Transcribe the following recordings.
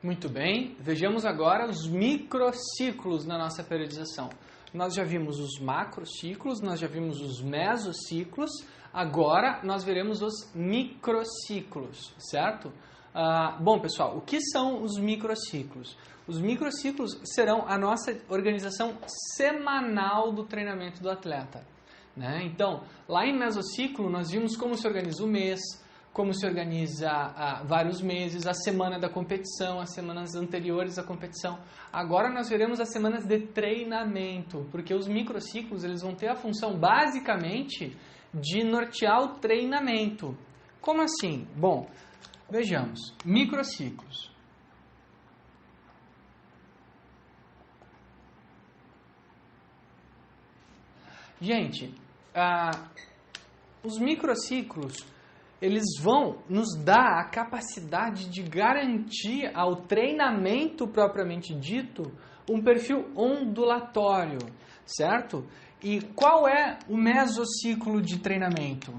Muito bem, vejamos agora os microciclos na nossa periodização. Nós já vimos os macrociclos, nós já vimos os mesociclos, agora nós veremos os microciclos, certo? Bom, pessoal, o que são os microciclos? Os microciclos serão a nossa organização semanal do treinamento do atleta, né? Então, lá em mesociclo, nós vimos como se organiza o mês, como se organiza vários meses, a semana da competição, as semanas anteriores à competição. Agora nós veremos as semanas de treinamento, porque os microciclos eles vão ter a função basicamente de nortear o treinamento. Como assim? Bom, vejamos. Microciclos. Gente, os microciclos eles vão nos dar a capacidade de garantir ao treinamento propriamente dito um perfil ondulatório, certo? E qual é o mesociclo de treinamento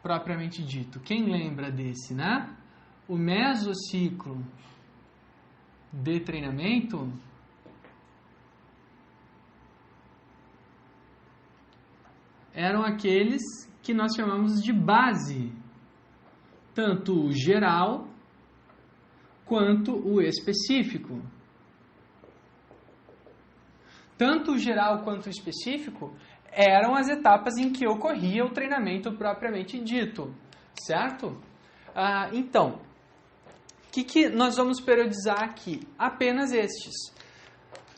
propriamente dito? Quem lembra desse, né? O mesociclo de treinamento eram aqueles que nós chamamos de base, tanto o geral quanto o específico. Tanto o geral quanto o específico eram as etapas em que ocorria o treinamento propriamente dito, certo? Então, o que nós vamos periodizar aqui? Apenas estes.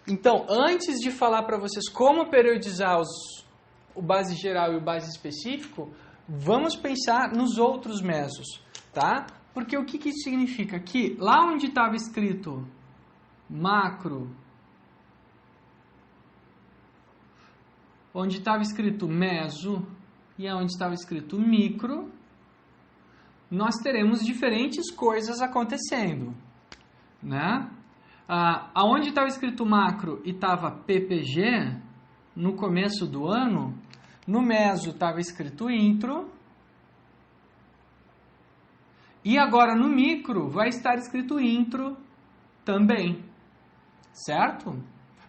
Então, antes de falar para vocês como periodizar o base geral e o base específico, vamos pensar nos outros mesos, tá? Porque o que isso significa? Que lá onde estava escrito macro, onde estava escrito meso e onde estava escrito micro, nós teremos diferentes coisas acontecendo, né? Aonde estava escrito macro e estava PPG, no começo do ano, no meso estava escrito intro, e agora no micro vai estar escrito intro também, certo?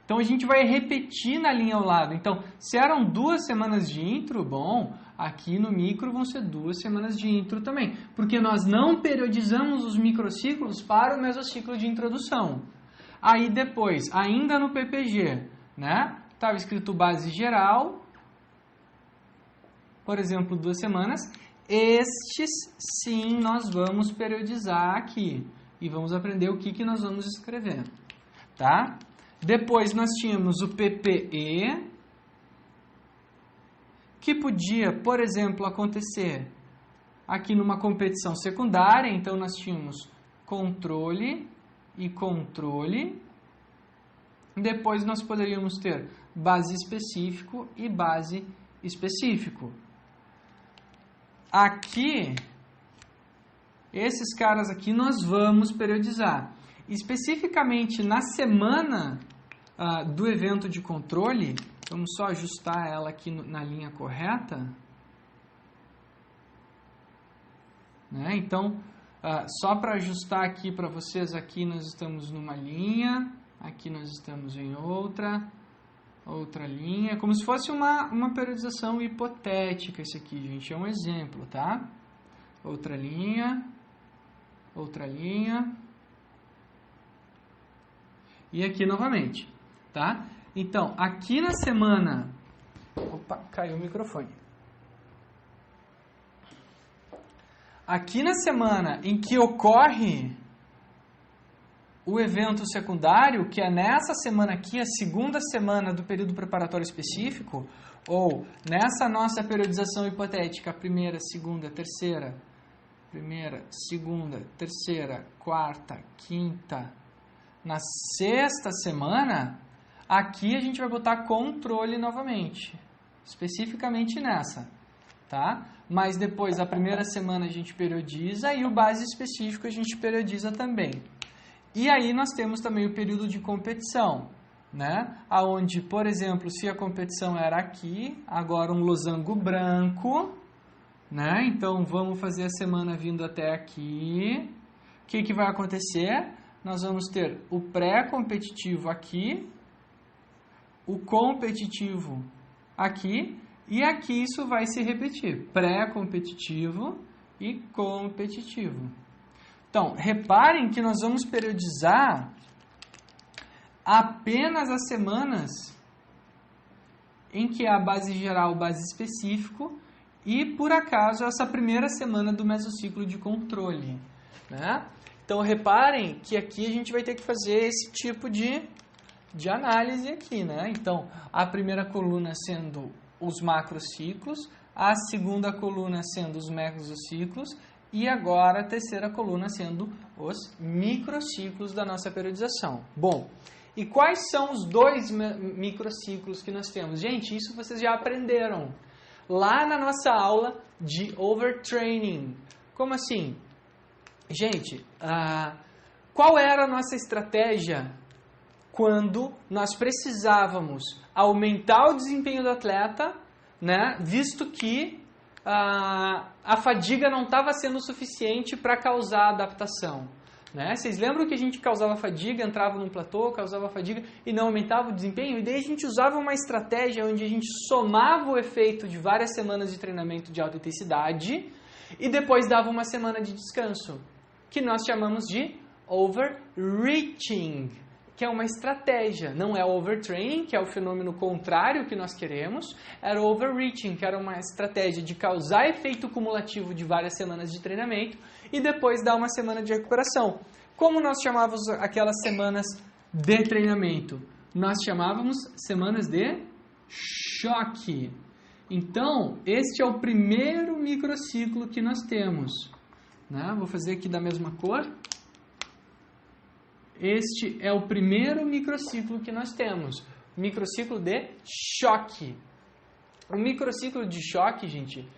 Então a gente vai repetir na linha ao lado. Então, se eram 2 semanas de intro, bom, aqui no micro vão ser 2 semanas de intro também, porque nós não periodizamos os microciclos para o mesociclo de introdução. Aí depois, ainda no PPG, né? Estava escrito base geral, por exemplo, 2 semanas. Estes, sim, nós vamos periodizar aqui. E vamos aprender o que nós vamos escrever. Tá? Depois nós tínhamos o PPE, que podia, por exemplo, acontecer aqui numa competição secundária. Então, nós tínhamos controle e controle. Depois nós poderíamos ter base específico e base específico. Aqui, esses caras aqui nós vamos periodizar. Especificamente na semana do evento de controle, vamos só ajustar ela aqui na linha correta. Né? Então, só para ajustar aqui para vocês, aqui nós estamos numa linha, aqui nós estamos em outra linha, como se fosse uma periodização hipotética isso aqui, gente, é um exemplo, tá? Outra linha, e aqui novamente, tá? Então, aqui na semana... Opa, caiu o microfone. Aqui na semana em que ocorre o evento secundário, que é nessa semana aqui, a segunda semana do período preparatório específico, ou nessa nossa periodização hipotética, primeira, segunda, terceira, quarta, quinta, na sexta semana, aqui a gente vai botar controle novamente, especificamente nessa, tá? Mas depois, a primeira semana a gente periodiza e o base específico a gente periodiza também. E aí nós temos também o período de competição, né? Aonde, por exemplo, se a competição era aqui, agora um losango branco, né? Então vamos fazer a semana vindo até aqui. O que vai acontecer? nós vamos ter o pré-competitivo aqui, o competitivo aqui, e aqui isso vai se repetir, pré-competitivo e competitivo. Então, reparem que nós vamos periodizar apenas as semanas em que há base geral, base específico, e, por acaso, essa primeira semana do mesociclo de controle, né? Então, reparem que aqui a gente vai ter que fazer esse tipo de análise aqui, né? Então, a primeira coluna sendo os macrociclos, a segunda coluna sendo os mesociclos, e agora a terceira coluna sendo os microciclos da nossa periodização. Bom, e quais são os dois microciclos que nós temos? Gente, isso vocês já aprenderam lá na nossa aula de overtraining. Como assim? Gente, qual era a nossa estratégia quando nós precisávamos aumentar o desempenho do atleta, né, visto que a fadiga não estava sendo suficiente para causar adaptação? Né? Vocês lembram que a gente causava fadiga, entrava num platô, causava fadiga e não aumentava o desempenho? E daí a gente usava uma estratégia onde a gente somava o efeito de várias semanas de treinamento de alta intensidade e depois dava uma semana de descanso, que nós chamamos de overreaching, que é uma estratégia. Não é overtraining, que é o fenômeno contrário que nós queremos, era overreaching, que era uma estratégia de causar efeito cumulativo de várias semanas de treinamento e depois dar uma semana de recuperação. Como nós chamávamos aquelas semanas de treinamento? Nós chamávamos semanas de choque. Então, este é o primeiro microciclo que nós temos, né? Vou fazer aqui da mesma cor. Este é o primeiro microciclo que nós temos, microciclo de choque. O microciclo de choque, gente,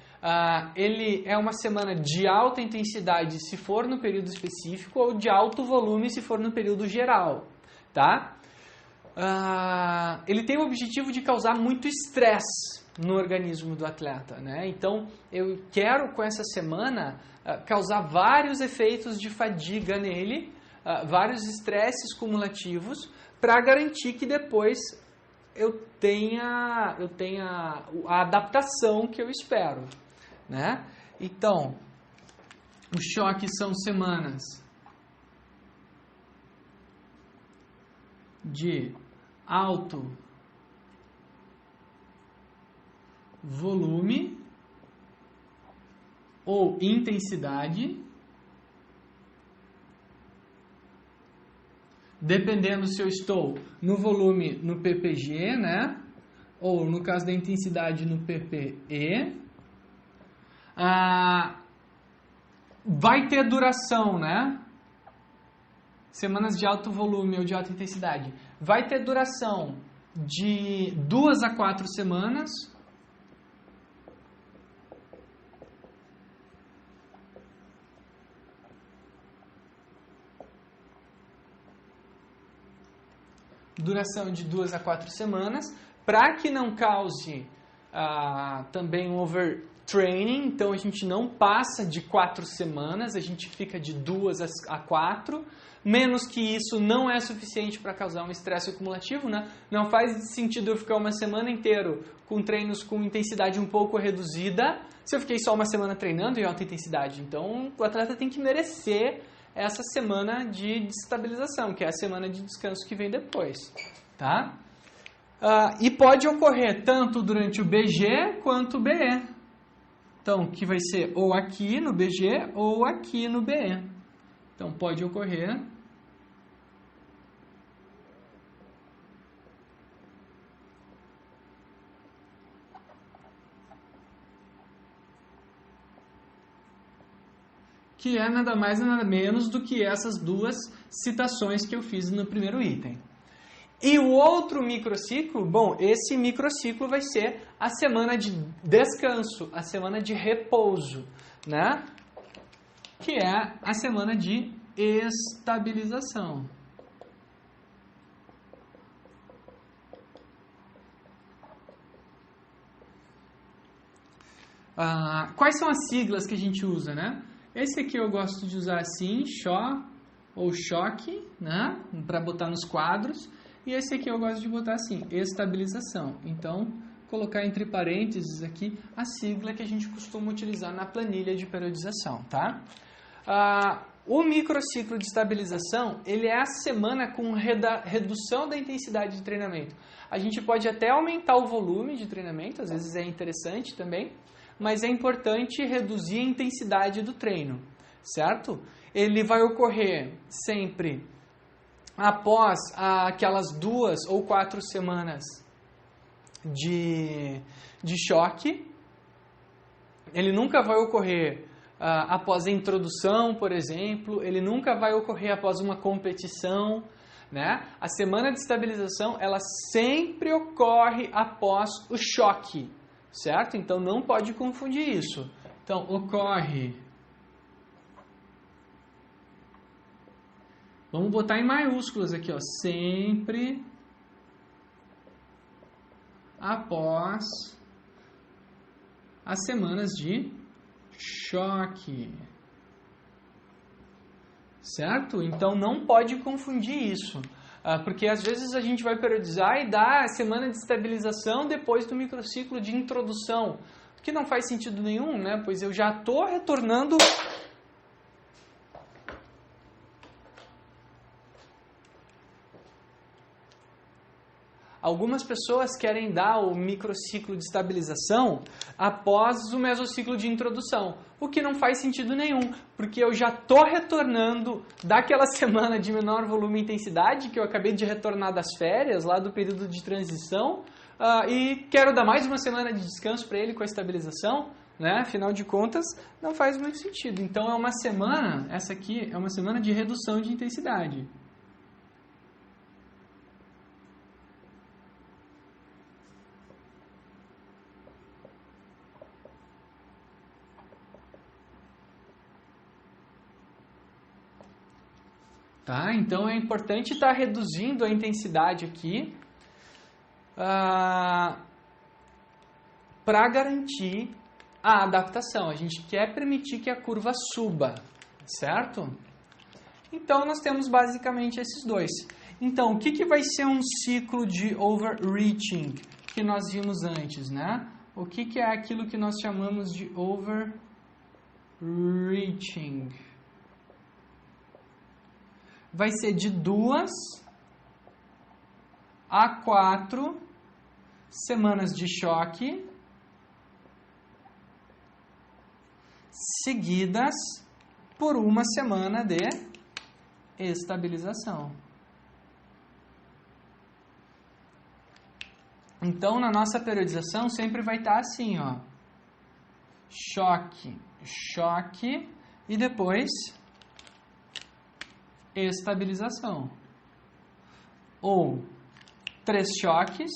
ele é uma semana de alta intensidade se for no período específico ou de alto volume se for no período geral, tá? Ele tem o objetivo de causar muito estresse no organismo do atleta, né? Então, eu quero com essa semana causar vários efeitos de fadiga nele, vários estresses cumulativos para garantir que depois eu tenha a adaptação que eu espero, né? Então, o choque são semanas de alto volume ou intensidade, dependendo se eu estou no volume no PPG, né? Ou no caso da intensidade no PPE. Vai ter duração, né? Semanas de alto volume ou de alta intensidade. Vai ter duração de 2 a 4 semanas. Duração de 2 a 4 semanas, para que não cause também um overtraining. Então a gente não passa de 4 semanas, a gente fica de 2 a 4. Menos que isso não é suficiente para causar um estresse acumulativo, né? Não faz sentido eu ficar uma semana inteira com treinos com intensidade um pouco reduzida se eu fiquei só uma semana treinando em alta intensidade. Então o atleta tem que merecer essa semana de estabilização, que é a semana de descanso que vem depois, tá? E pode ocorrer tanto durante o BG quanto o BE. Então, que vai ser ou aqui no BG ou aqui no BE. Então, pode ocorrer que é nada mais e nada menos do que essas duas citações que eu fiz no primeiro item. E o outro microciclo, bom, esse microciclo vai ser a semana de descanso, a semana de repouso, né? Que é a semana de estabilização. Quais são as siglas que a gente usa, né? Esse aqui eu gosto de usar assim, SHO, ou choque, né? Para botar nos quadros. E esse aqui eu gosto de botar assim, estabilização. Então, colocar entre parênteses aqui a sigla que a gente costuma utilizar na planilha de periodização, tá? O microciclo de estabilização, ele é a semana com redução da intensidade de treinamento. A gente pode até aumentar o volume de treinamento, às vezes é interessante também, mas é importante reduzir a intensidade do treino, certo? Ele vai ocorrer sempre após aquelas 2 ou 4 semanas de choque. Ele nunca vai ocorrer após a introdução, por exemplo. Ele nunca vai ocorrer após uma competição, né? A semana de estabilização, ela sempre ocorre após o choque, certo? Então, não pode confundir isso. Então, ocorre... Vamos botar em maiúsculas aqui, ó. Sempre após as semanas de choque. Certo? Então, não pode confundir isso. Porque, às vezes, a gente vai periodizar e dar a semana de estabilização depois do microciclo de introdução. Que não faz sentido nenhum, né? Pois eu já estou retornando... Algumas pessoas querem dar o microciclo de estabilização após o mesociclo de introdução, o que não faz sentido nenhum, porque eu já estou retornando daquela semana de menor volume e intensidade, que eu acabei de retornar das férias, lá do período de transição, e quero dar mais uma semana de descanso para ele com a estabilização, né? Afinal de contas, não faz muito sentido. Então, é uma semana, essa aqui é uma semana de redução de intensidade. Tá? Então, é importante estar reduzindo a intensidade aqui para garantir a adaptação. A gente quer permitir que a curva suba, certo? Então, nós temos basicamente esses dois. Então, o que vai ser um ciclo de overreaching que nós vimos antes, né? O que é aquilo que nós chamamos de overreaching? Vai ser de 2 a 4 semanas de choque seguidas por uma semana de estabilização. Então, na nossa periodização sempre vai estar assim, ó. Choque, choque e depois estabilização. Ou 3 choques,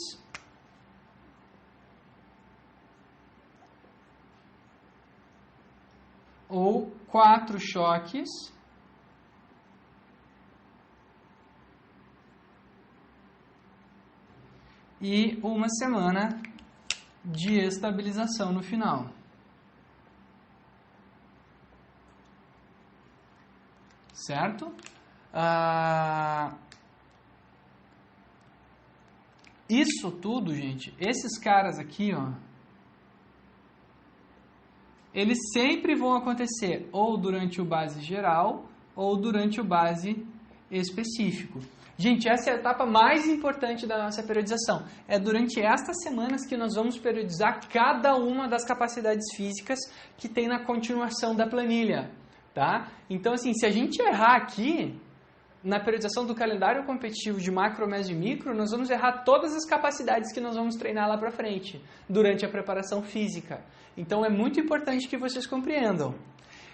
ou 4 choques, e uma semana de estabilização no final. Certo? Isso tudo, gente, esses caras aqui, ó, eles sempre vão acontecer ou durante o base geral ou durante o base específico. Gente, essa é a etapa mais importante da nossa periodização. É durante estas semanas que nós vamos periodizar cada uma das capacidades físicas que tem na continuação da planilha, tá? Então, assim, se a gente errar aqui, na periodização do calendário competitivo de macro, meso e micro, nós vamos errar todas as capacidades que nós vamos treinar lá para frente, durante a preparação física. Então, é muito importante que vocês compreendam.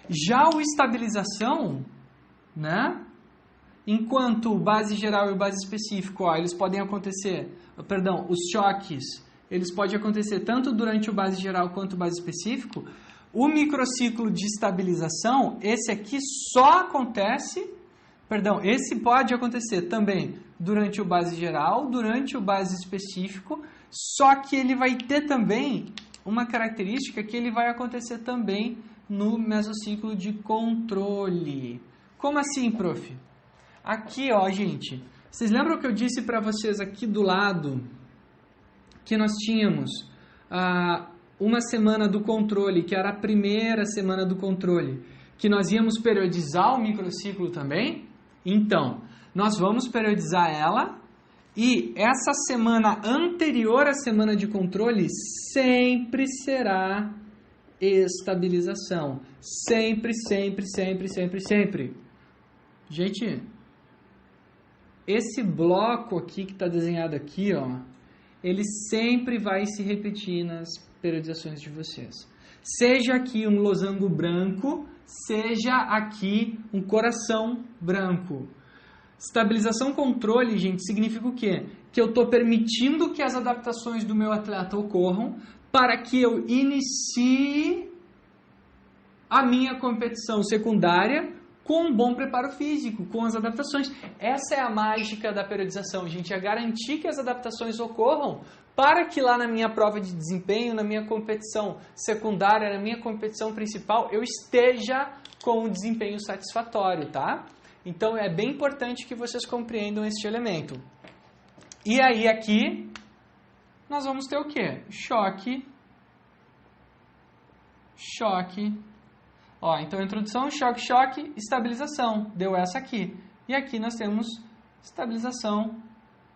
Já o estabilização, né? Enquanto o base geral e o base específico, ó, eles podem acontecer, perdão, os choques, eles podem acontecer tanto durante o base geral quanto o base específico. O microciclo de estabilização, esse aqui só acontece, perdão, esse pode acontecer também durante o base geral, durante o base específico, só que ele vai ter também uma característica que ele vai acontecer também no mesociclo de controle. Como assim, prof? Aqui, ó, gente, vocês lembram que eu disse para vocês aqui do lado que nós tínhamos uma semana do controle, que era a primeira semana do controle, que nós íamos periodizar o microciclo também? Então, nós vamos periodizar ela e essa semana anterior à semana de controle sempre será estabilização. Sempre, sempre, sempre, sempre, sempre. Gente, esse bloco aqui que está desenhado aqui, ó, ele sempre vai se repetir nas periodizações de vocês. Seja aqui um losango branco, seja aqui um coração branco. Estabilização controle, gente, significa o quê? Que eu estou permitindo que as adaptações do meu atleta ocorram para que eu inicie a minha competição secundária com um bom preparo físico, com as adaptações. Essa é a mágica da periodização, gente, é garantir que as adaptações ocorram para que lá na minha prova de desempenho, na minha competição secundária, na minha competição principal, eu esteja com um desempenho satisfatório, tá? Então, é bem importante que vocês compreendam este elemento. E aí, aqui, nós vamos ter o quê? Choque. Choque. Ó, então, introdução, choque, choque, estabilização. Deu essa aqui. E aqui nós temos estabilização,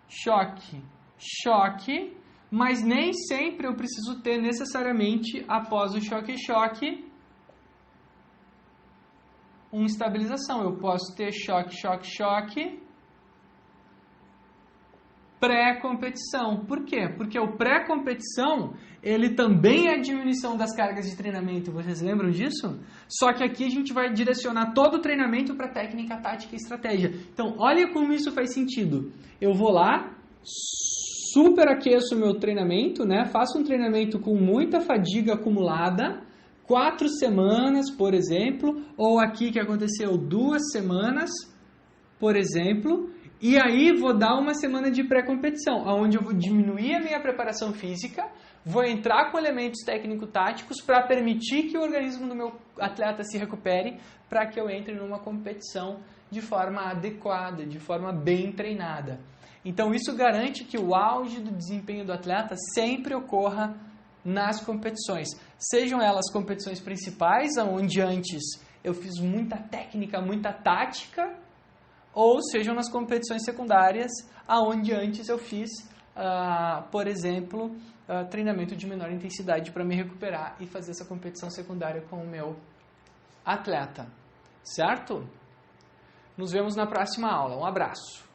choque, choque. Mas nem sempre eu preciso ter necessariamente, após o choque, choque, uma estabilização. Eu posso ter choque, choque, choque, pré-competição. Por quê? Porque o pré-competição, ele também é diminuição das cargas de treinamento. Vocês lembram disso? Só que aqui a gente vai direcionar todo o treinamento para técnica, tática e estratégia. Então, olha como isso faz sentido. Eu vou lá, superaqueço o meu treinamento, né? Faço um treinamento com muita fadiga acumulada, 4 semanas, por exemplo, ou aqui que aconteceu 2 semanas, por exemplo, e aí vou dar uma semana de pré-competição, onde eu vou diminuir a minha preparação física, vou entrar com elementos técnico-táticos para permitir que o organismo do meu atleta se recupere, para que eu entre numa competição de forma adequada, de forma bem treinada. Então, isso garante que o auge do desempenho do atleta sempre ocorra nas competições. Sejam elas competições principais, onde antes eu fiz muita técnica, muita tática, ou sejam nas competições secundárias, onde antes eu fiz, por exemplo, treinamento de menor intensidade para me recuperar e fazer essa competição secundária com o meu atleta. Certo? Nos vemos na próxima aula. Um abraço.